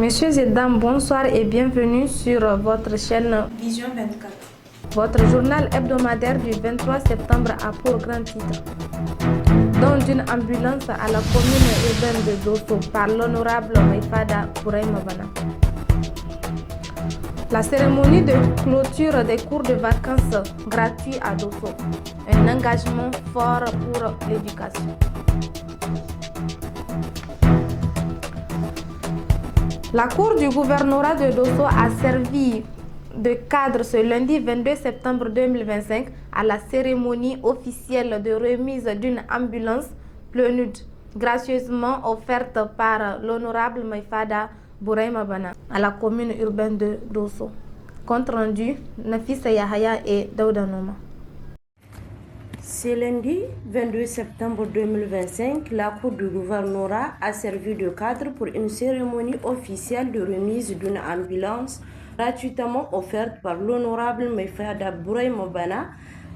Messieurs et dames, bonsoir et bienvenue sur votre chaîne Vision 24. Votre journal hebdomadaire du 23 septembre a pour grand titre: Don d'une ambulance à la commune urbaine de Dosso par l'honorable Maïfada Bouraïmabana. La cérémonie de clôture des cours de vacances gratuits à Dosso, un engagement fort pour l'éducation. La cour du gouvernorat de Dosso a servi de cadre ce lundi 22 septembre 2025 à la cérémonie officielle de remise d'une ambulance plénude gracieusement offerte par l'honorable Maïfada Bouraïmabana à la commune urbaine de Dosso. Compte rendu, Nafisa Yahaya et Daouda Noma. Ce lundi 22 septembre 2025, la Cour du gouvernorat a servi de cadre pour une cérémonie officielle de remise d'une ambulance gratuitement offerte par l'honorable Maïfada Bouraïmabana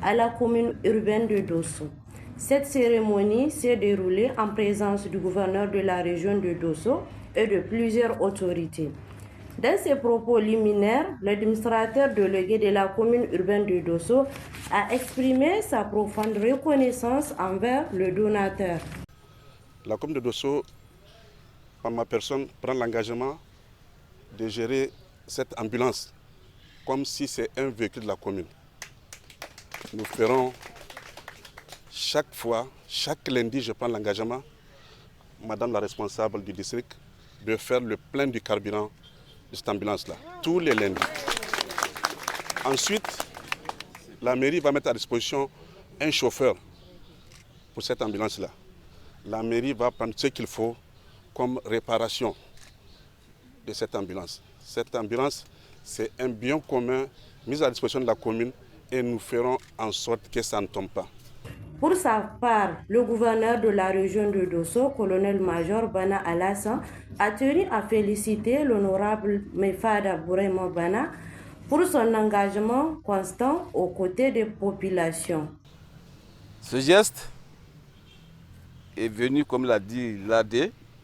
à la commune urbaine de Dosso. Cette cérémonie s'est déroulée en présence du gouverneur de la région de Dosso et de plusieurs autorités. Dans ses propos liminaires, l'administrateur délégué de la commune urbaine de Dosso a exprimé sa profonde reconnaissance envers le donateur. La commune de Dosso, par ma personne, prend l'engagement de gérer cette ambulance comme si c'est un véhicule de la commune. Nous ferons chaque fois, chaque lundi, je prends l'engagement, madame la responsable du district, de faire le plein du carburant de cette ambulance-là, tous les lundis. Ensuite, la mairie va mettre à disposition un chauffeur pour cette ambulance-là. La mairie va prendre ce qu'il faut comme réparation de cette ambulance. Cette ambulance, c'est un bien commun mis à disposition de la commune et nous ferons en sorte que ça ne tombe pas. Pour sa part, le gouverneur de la région de Dosso, colonel-major Bana Alassane, a tenu à féliciter l'honorable Maïfada Bouraïmabana pour son engagement constant aux côtés des populations. Ce geste est venu, comme l'a dit l'AD,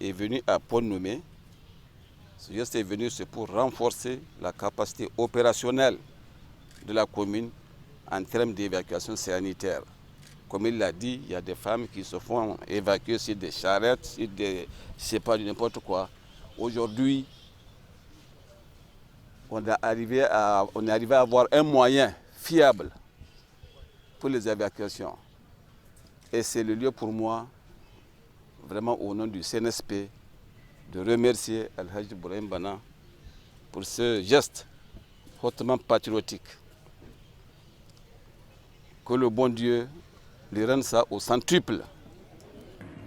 est venu à point nommé. Ce geste est venu pour renforcer la capacité opérationnelle de la commune en termes d'évacuation sanitaire. Comme il l'a dit, il y a des femmes qui se font évacuer sur des charrettes, sur des, je sais pas, n'importe quoi. Aujourd'hui, on est arrivé à avoir un moyen fiable pour les évacuations. Et c'est le lieu pour moi, vraiment au nom du CNSP, de remercier Al-Hajj Bouraïmabana pour ce geste hautement patriotique. Que le bon Dieu lui rende ça au centuple.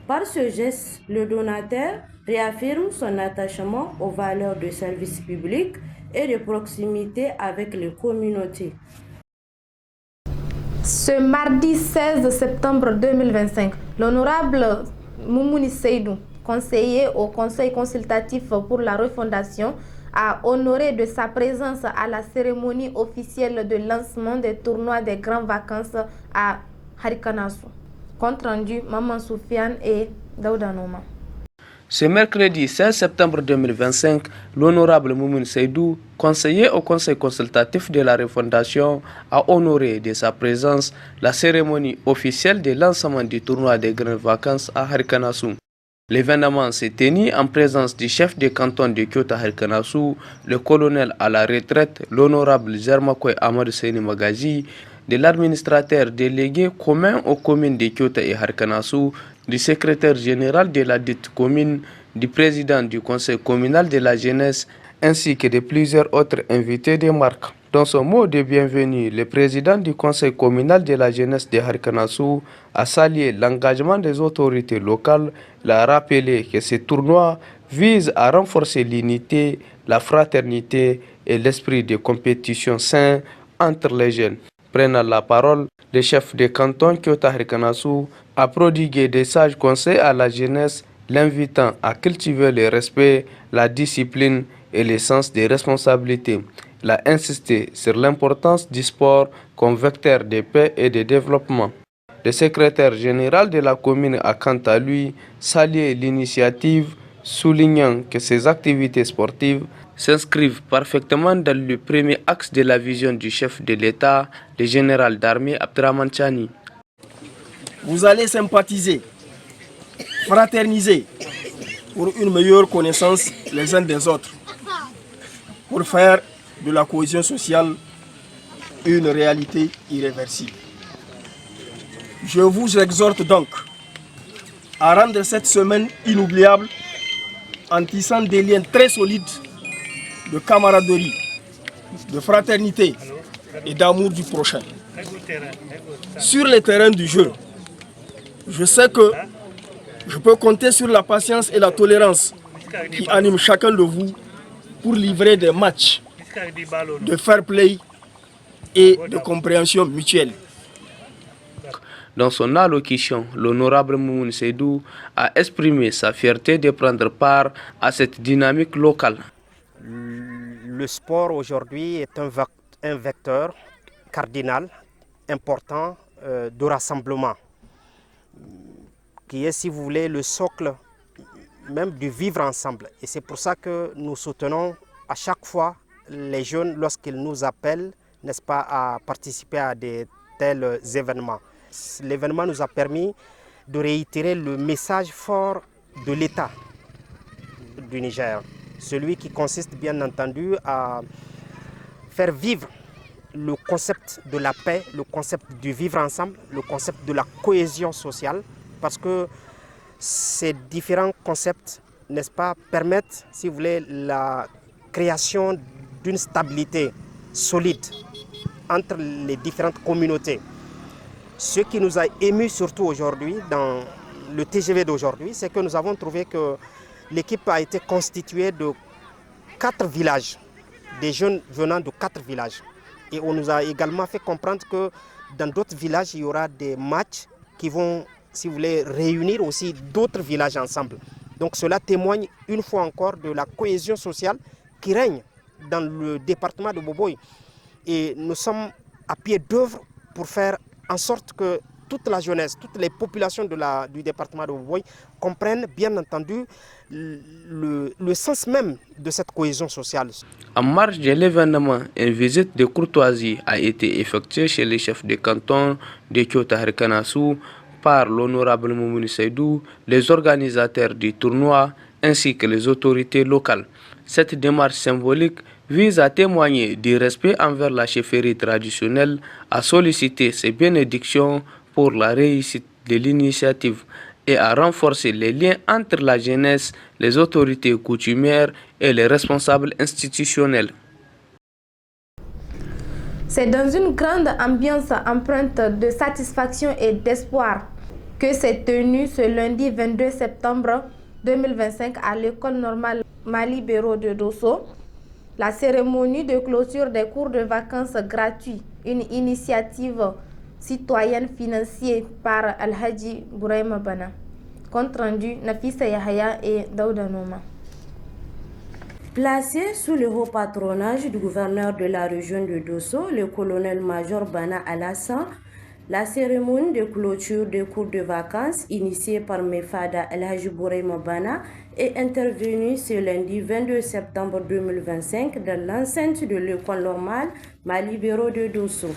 Par ce geste, le donateur réaffirme son attachement aux valeurs de service public et de proximité avec les communautés. Ce mardi 16 septembre 2025, l'honorable Moumouni Seydou, conseiller au Conseil consultatif pour la refondation, a honoré de sa présence à la cérémonie officielle de lancement des tournois des grandes vacances à Harikanasu. Compte rendu, Maman Soufiane et Daouda Noma. Ce mercredi 16 septembre 2025, l'honorable Moumouni Seydou, conseiller au Conseil consultatif de la refondation, a honoré de sa présence la cérémonie officielle de lancement du tournoi des grandes vacances à Harikanasu. L'événement s'est tenu en présence du chef de canton de Kyoto Harikanasu, le colonel à la retraite, l'honorable Zermakwe Amadou Seyni Magaji, de l'administrateur délégué commun aux communes de Kyoto et Harikanasu, du secrétaire général de la dite commune, du président du conseil communal de la jeunesse, ainsi que de plusieurs autres invités de marque. Dans son mot de bienvenue, le président du conseil communal de la jeunesse de Harikanasu a salué l'engagement des autorités locales. Il a rappelé que ce tournoi vise à renforcer l'unité, la fraternité et l'esprit de compétition sain entre les jeunes. Prenant la parole, le chef de canton Kyoto Harikanasu a prodigué des sages conseils à la jeunesse, l'invitant à cultiver le respect, la discipline et le sens des responsabilités. Il a insisté sur l'importance du sport comme vecteur de paix et de développement. Le secrétaire général de la commune a quant à lui salué l'initiative soulignant que ces activités sportives s'inscrivent parfaitement dans le premier axe de la vision du chef de l'État, le général d'armée Abdrahmane Tchani. Vous allez sympathiser, fraterniser pour une meilleure connaissance les uns des autres, pour faire de la cohésion sociale une réalité irréversible. Je vous exhorte donc à rendre cette semaine inoubliable en tissant des liens très solides de camaraderie, de fraternité et d'amour du prochain. Sur les terrains du jeu, je sais que je peux compter sur la patience et la tolérance qui animent chacun de vous pour livrer des matchs de fair play et de compréhension mutuelle. Dans son allocution, l'honorable Moumouni Seydou a exprimé sa fierté de prendre part à cette dynamique locale. Le sport aujourd'hui est un vecteur cardinal, important de rassemblement, qui est, si vous voulez, le socle même du vivre ensemble. Et c'est pour ça que nous soutenons à chaque fois les jeunes lorsqu'ils nous appellent, n'est-ce pas, à participer à de tels événements. L'événement nous a permis de réitérer le message fort de l'État du Niger, celui qui consiste bien entendu à faire vivre le concept de la paix, le concept du vivre ensemble, le concept de la cohésion sociale, parce que ces différents concepts, n'est-ce pas, permettent, si vous voulez, la création d'une stabilité solide entre les différentes communautés. Ce qui nous a ému surtout aujourd'hui, dans le TGV d'aujourd'hui, c'est que nous avons trouvé que l'équipe a été constituée de 4 villages, des jeunes venant de 4 villages. Et on nous a également fait comprendre que dans d'autres villages, il y aura des matchs qui vont, si vous voulez, réunir aussi d'autres villages ensemble. Donc cela témoigne une fois encore de la cohésion sociale qui règne dans le département de Boboï. Et nous sommes à pied d'œuvre pour faire en sorte que toute la jeunesse, toutes les populations du département de Boboï comprennent bien entendu le sens même de cette cohésion sociale. En marge de l'événement, une visite de courtoisie a été effectuée chez les chefs de canton de Kyoto-Harkanasu par l'honorable Moumouni Seydou, les organisateurs du tournoi ainsi que les autorités locales. Cette démarche symbolique vise à témoigner du respect envers la chefferie traditionnelle, à solliciter ses bénédictions pour la réussite de l'initiative et à renforcer les liens entre la jeunesse, les autorités coutumières et les responsables institutionnels. C'est dans une grande ambiance empreinte de satisfaction et d'espoir que s'est tenue ce lundi 22 septembre 2025 à l'école normale Mali Béro de Dosso la cérémonie de clôture des cours de vacances gratuits, une initiative citoyenne financée par Al-Hadji Bouraïma Bana. Compte rendu Nafisa Yahaya et Daouda Noma. Placé sous le haut patronage du gouverneur de la région de Dosso, le colonel-major Bana Alassane, la cérémonie de clôture des cours de vacances initiée par Mefada El-Hadji Bouraïma Bana est intervenue ce lundi 22 septembre 2025 dans l'enceinte de l'école normale Mali Béro de Dosso.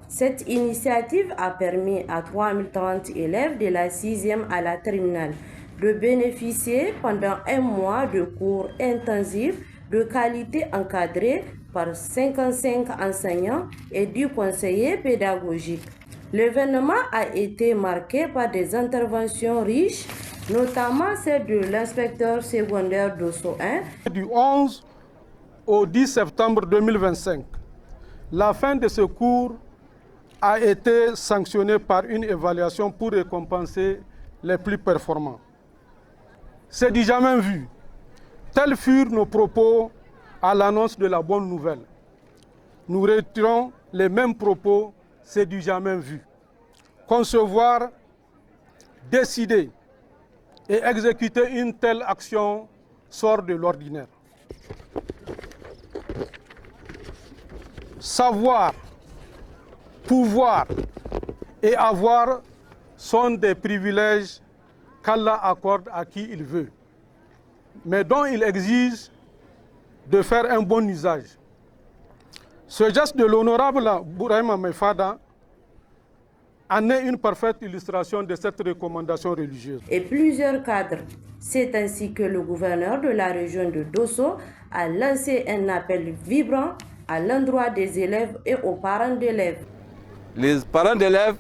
Cette initiative a permis à 3030 élèves de la 6e à la terminale de bénéficier pendant un mois de cours intensifs de qualité encadrés par 55 enseignants et 10 conseillers pédagogiques. L'événement a été marqué par des interventions riches, notamment celle de l'inspecteur secondaire Dosso 1. Du 11 au 10 septembre 2025, la fin de ce cours a été sanctionnée par une évaluation pour récompenser les plus performants. C'est du jamais vu. Tels furent nos propos à l'annonce de la bonne nouvelle. Nous retirons les mêmes propos, c'est du jamais vu. Concevoir, décider et exécuter une telle action sort de l'ordinaire. Savoir, pouvoir et avoir sont des privilèges qu'Allah accorde à qui il veut. mais dont il exige de faire un bon usage. Ce geste de l'honorable Bourahima Maïfada en est une parfaite illustration de cette recommandation religieuse. Et plusieurs cadres. C'est ainsi que le gouverneur de la région de Dosso a lancé un appel vibrant à l'endroit des élèves et aux parents d'élèves. Les parents d'élèves,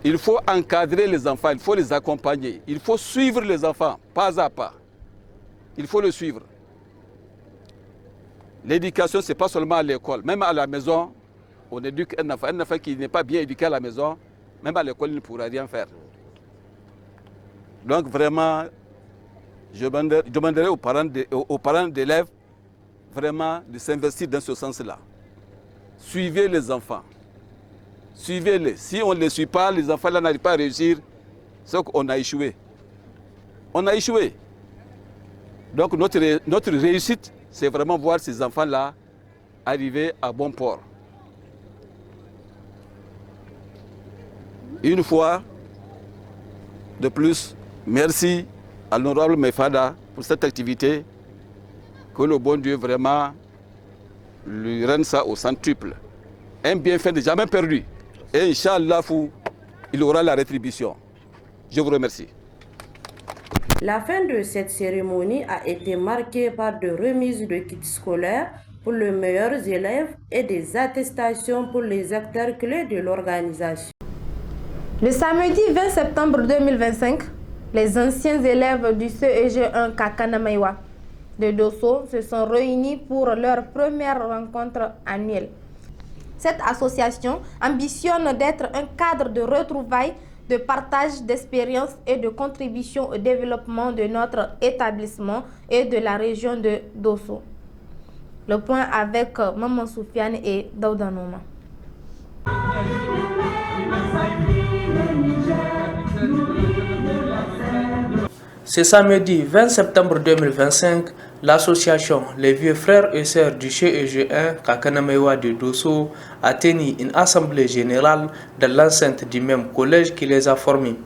il faut encadrer les enfants, il faut les accompagner, il faut suivre les enfants, pas à pas. Il faut le suivre. L'éducation, ce n'est pas seulement à l'école, même à la maison, on éduque un enfant qui n'est pas bien éduqué à la maison, même à l'école, il ne pourra rien faire. Donc vraiment, je demanderai aux parents d'élèves vraiment de s'investir dans ce sens-là. Suivez les enfants. Suivez-les. Si on ne les suit pas, les enfants là n'arrivent pas à réussir, c'est qu'on a échoué. On a échoué. Donc notre réussite, c'est vraiment voir ces enfants-là arriver à bon port. Une fois de plus, merci à l'honorable Maïfada pour cette activité. Que le bon Dieu vraiment lui rende ça au centuple. Un bienfait n'est jamais perdu. Et Inch'Allah, il aura la rétribution. Je vous remercie. La fin de cette cérémonie a été marquée par de remises de kits scolaires pour les meilleurs élèves et des attestations pour les acteurs clés de l'organisation. Le samedi 20 septembre 2025, les anciens élèves du CEG1 Kakanamaïwa de Dosso se sont réunis pour leur première rencontre annuelle. Cette association ambitionne d'être un cadre de retrouvailles, de partage d'expériences et de contribution au développement de notre établissement et de la région de Dosso. Le point avec Maman Soufiane et Daouda Nouma. Ce samedi 20 septembre 2025, l'association Les Vieux Frères et Sœurs du CEG1 Kakanamewa de Dosso a tenu une assemblée générale dans l'enceinte du même collège qui les a formés.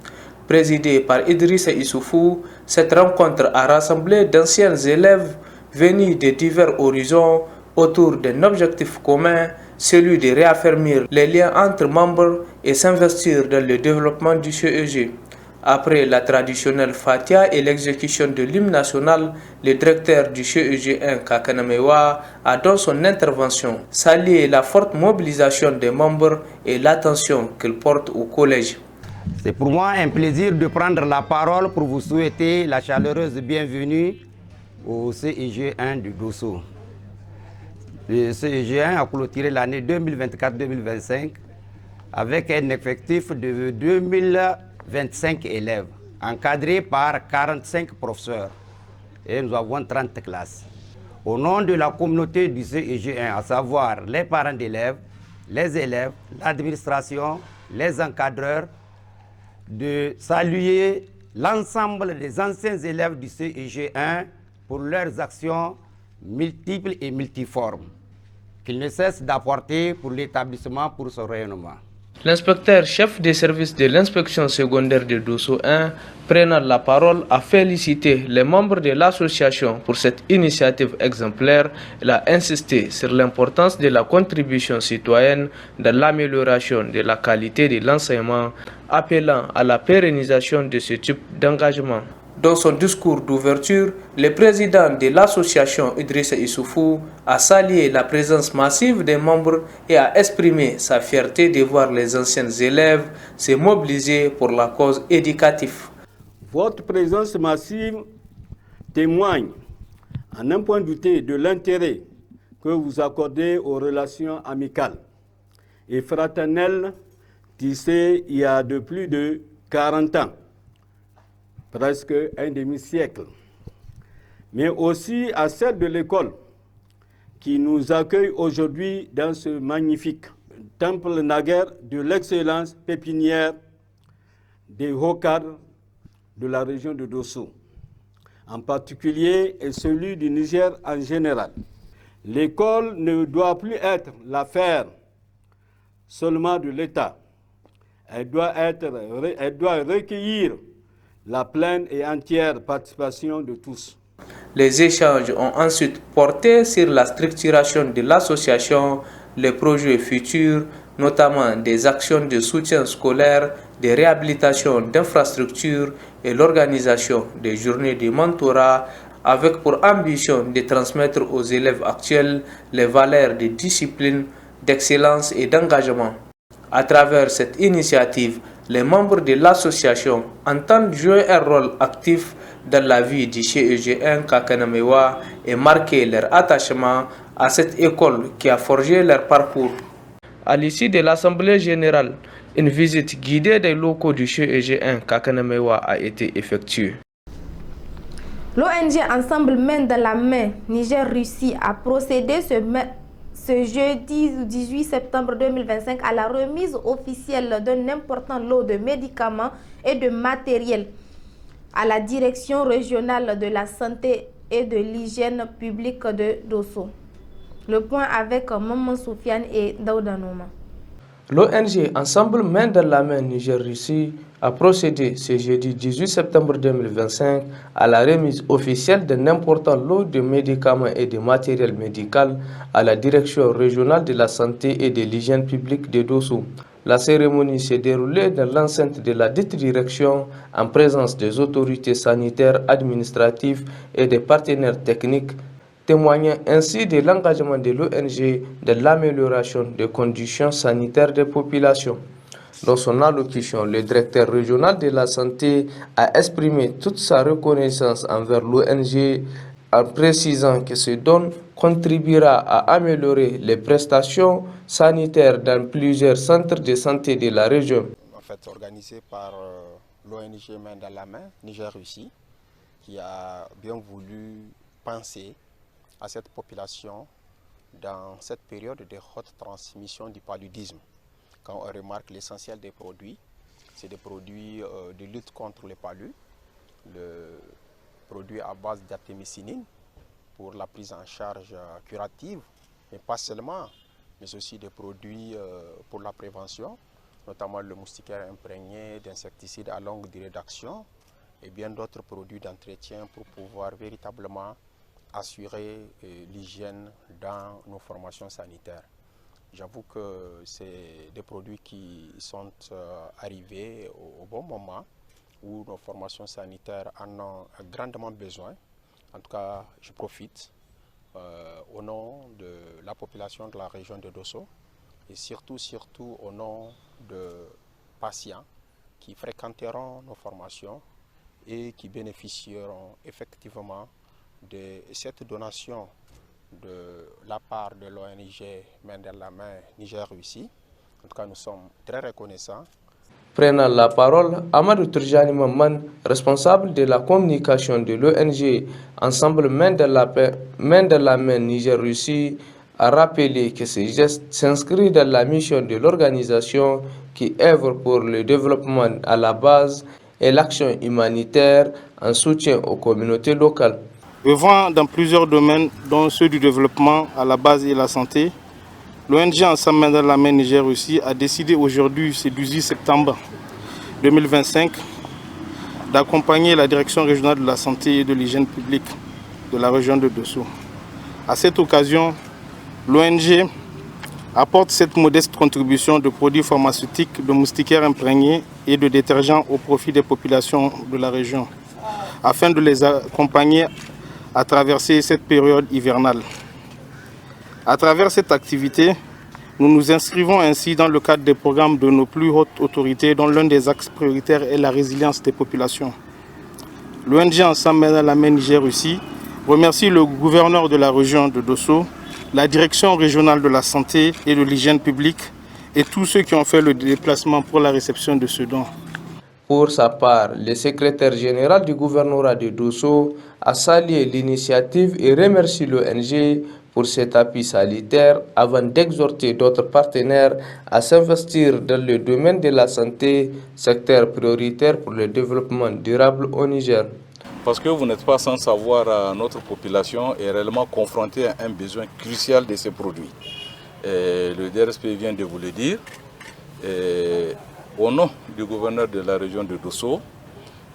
Présidée par Idrissa Issoufou, cette rencontre a rassemblé d'anciens élèves venus de divers horizons autour d'un objectif commun, celui de réaffirmer les liens entre membres et s'investir dans le développement du CEG. Après la traditionnelle Fatia et l'exécution de l'hymne national, le directeur du CEG1 Kakanamewa a dans son intervention salué la forte mobilisation des membres et l'attention qu'ils portent au collège. C'est pour moi un plaisir de prendre la parole pour vous souhaiter la chaleureuse bienvenue au CEG1 de Dosso. Le CEG1 a clôturé l'année 2024-2025 avec un effectif de 2025 élèves, encadrés par 45 professeurs, et nous avons 30 classes. Au nom de la communauté du CEG1, à savoir les parents d'élèves, les élèves, l'administration, les encadreurs, de saluer l'ensemble des anciens élèves du CEG1 pour leurs actions multiples et multiformes, qu'ils ne cessent d'apporter pour l'établissement, pour son rayonnement. L'inspecteur chef des services de l'inspection secondaire de Dosso 1, prenant la parole, a félicité les membres de l'association pour cette initiative exemplaire. Il a insisté sur l'importance de la contribution citoyenne dans l'amélioration de la qualité de l'enseignement, appelant à la pérennisation de ce type d'engagement. Dans son discours d'ouverture, le président de l'association Idrissa Issoufou a salué la présence massive des membres et a exprimé sa fierté de voir les anciens élèves se mobiliser pour la cause éducative. Votre présence massive témoigne, à n'en point douter, de l'intérêt que vous accordez aux relations amicales et fraternelles tissées il y a de plus de 40 ans. Presque un demi-siècle, mais aussi à celle de l'école qui nous accueille aujourd'hui dans ce magnifique temple naguère de l'excellence pépinière des hauts cadres de la région de Dosso, en particulier et celui du Niger en général. L'école ne doit plus être l'affaire seulement de l'État. Elle doit recueillir la pleine et entière participation de tous. Les échanges ont ensuite porté sur la structuration de l'association, les projets futurs, notamment des actions de soutien scolaire, de réhabilitation d'infrastructures et l'organisation des journées de mentorat avec pour ambition de transmettre aux élèves actuels les valeurs de discipline, d'excellence et d'engagement. À travers cette initiative, les membres de l'association entendent jouer un rôle actif dans la vie du CEG1 Kakanamewa et marquer leur attachement à cette école qui a forgé leur parcours. À l'issue de l'Assemblée générale, une visite guidée des locaux du CEG1 Kakanamewa a été effectuée. L'ONG Ensemble Main dans la Main Niger-Russie a procédé ce jeudi 18 septembre 2025 à la remise officielle d'un important lot de médicaments et de matériel à la Direction régionale de la santé et de l'hygiène publique de Dosso. Le point avec Maman Soufiane et Daouda Nouma. L'ONG Ensemble Main dans la Main Niger-Russie a procédé ce jeudi 18 septembre 2025 à la remise officielle d'un important lot de médicaments et de matériel médical à la Direction régionale de la santé et de l'hygiène publique de Dosso. La cérémonie s'est déroulée dans l'enceinte de la dite direction en présence des autorités sanitaires, administratives et des partenaires techniques, témoignant ainsi de l'engagement de l'ONG de l'amélioration des conditions sanitaires des populations. Dans son allocution, le directeur régional de la santé a exprimé toute sa reconnaissance envers l'ONG en précisant que ce don contribuera à améliorer les prestations sanitaires dans plusieurs centres de santé de la région. En fait, organisé par l'ONG Main dans la Main Niger-Russie, qui a bien voulu penser à cette population dans cette période de haute transmission du paludisme. Quand on remarque l'essentiel des produits, c'est des produits de lutte contre le palud, le produit à base d'artémisinine pour la prise en charge curative, mais pas seulement, mais aussi des produits pour la prévention, notamment le moustiquaire imprégné d'insecticides à longue durée d'action et bien d'autres produits d'entretien pour pouvoir véritablement assurer l'hygiène dans nos formations sanitaires. J'avoue que c'est des produits qui sont arrivés au bon moment où nos formations sanitaires en ont grandement besoin. En tout cas, je profite au nom de la population de la région de Dosso et surtout au nom de patients qui fréquenteront nos formations et qui bénéficieront effectivement de cette donation de la part de l'ONG Main dans la Main Niger-Russie. En tout cas, nous sommes très reconnaissants. Prenant la parole, Amadou Turjani Maman, responsable de la communication de l'ONG Ensemble Main dans la Main Niger-Russie, a rappelé que ce geste s'inscrit dans la mission de l'organisation qui œuvre pour le développement à la base et l'action humanitaire en soutien aux communautés locales. Œuvrant dans plusieurs domaines, dont ceux du développement à la base et la santé, l'ONG Ensemble Main dans la Main Niger-Russie a décidé aujourd'hui, ce 18 septembre 2025, d'accompagner la Direction régionale de la santé et de l'hygiène publique de la région de Dosso. À cette occasion, l'ONG apporte cette modeste contribution de produits pharmaceutiques, de moustiquaires imprégnés et de détergents au profit des populations de la région, afin de les accompagner à traverser cette période hivernale. À travers cette activité, nous nous inscrivons ainsi dans le cadre des programmes de nos plus hautes autorités dont l'un des axes prioritaires est la résilience des populations. L'ONG Ensemble Main dans la Main Niger-Russie remercie le gouverneur de la région de Dosso, la Direction régionale de la santé et de l'hygiène publique et tous ceux qui ont fait le déplacement pour la réception de ce don. Pour sa part, le secrétaire général du gouvernorat de Dosso a salué l'initiative et remercie l'ONG pour cet appui sanitaire avant d'exhorter d'autres partenaires à s'investir dans le domaine de la santé, secteur prioritaire pour le développement durable au Niger. Parce que vous n'êtes pas sans savoir, notre population est réellement confrontée à un besoin crucial de ces produits. Et le DRSP vient de vous le dire. Et au nom du gouverneur de la région de Dosso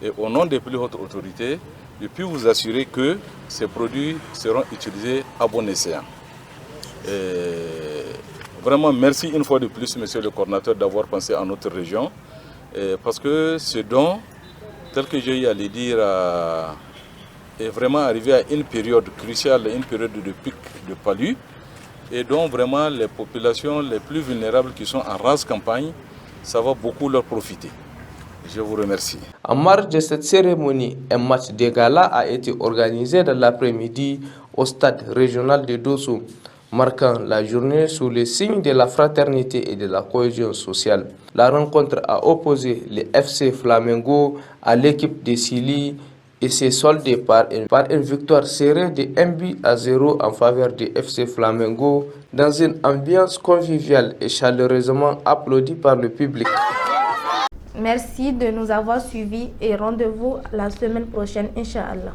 et au nom des plus hautes autorités, je puis vous assurer que ces produits seront utilisés à bon escient. Vraiment, merci une fois de plus, monsieur le coordinateur, d'avoir pensé à notre région. Parce que ce don, tel que j'ai eu à le dire, est vraiment arrivé à une période cruciale, une période de pic de palu. Et donc vraiment les populations les plus vulnérables qui sont en rase campagne, ça va beaucoup leur profiter. Je vous remercie. En marge de cette cérémonie, un match de gala a été organisé dans l'après-midi au stade régional de Dosso, marquant la journée sous le signe de la fraternité et de la cohésion sociale. La rencontre a opposé le FC Flamengo à l'équipe de Sili et s'est soldée par une victoire serrée de 1-0 en faveur du FC Flamengo dans une ambiance conviviale et chaleureusement applaudie par le public. Merci de nous avoir suivis et rendez-vous la semaine prochaine, Inch'Allah.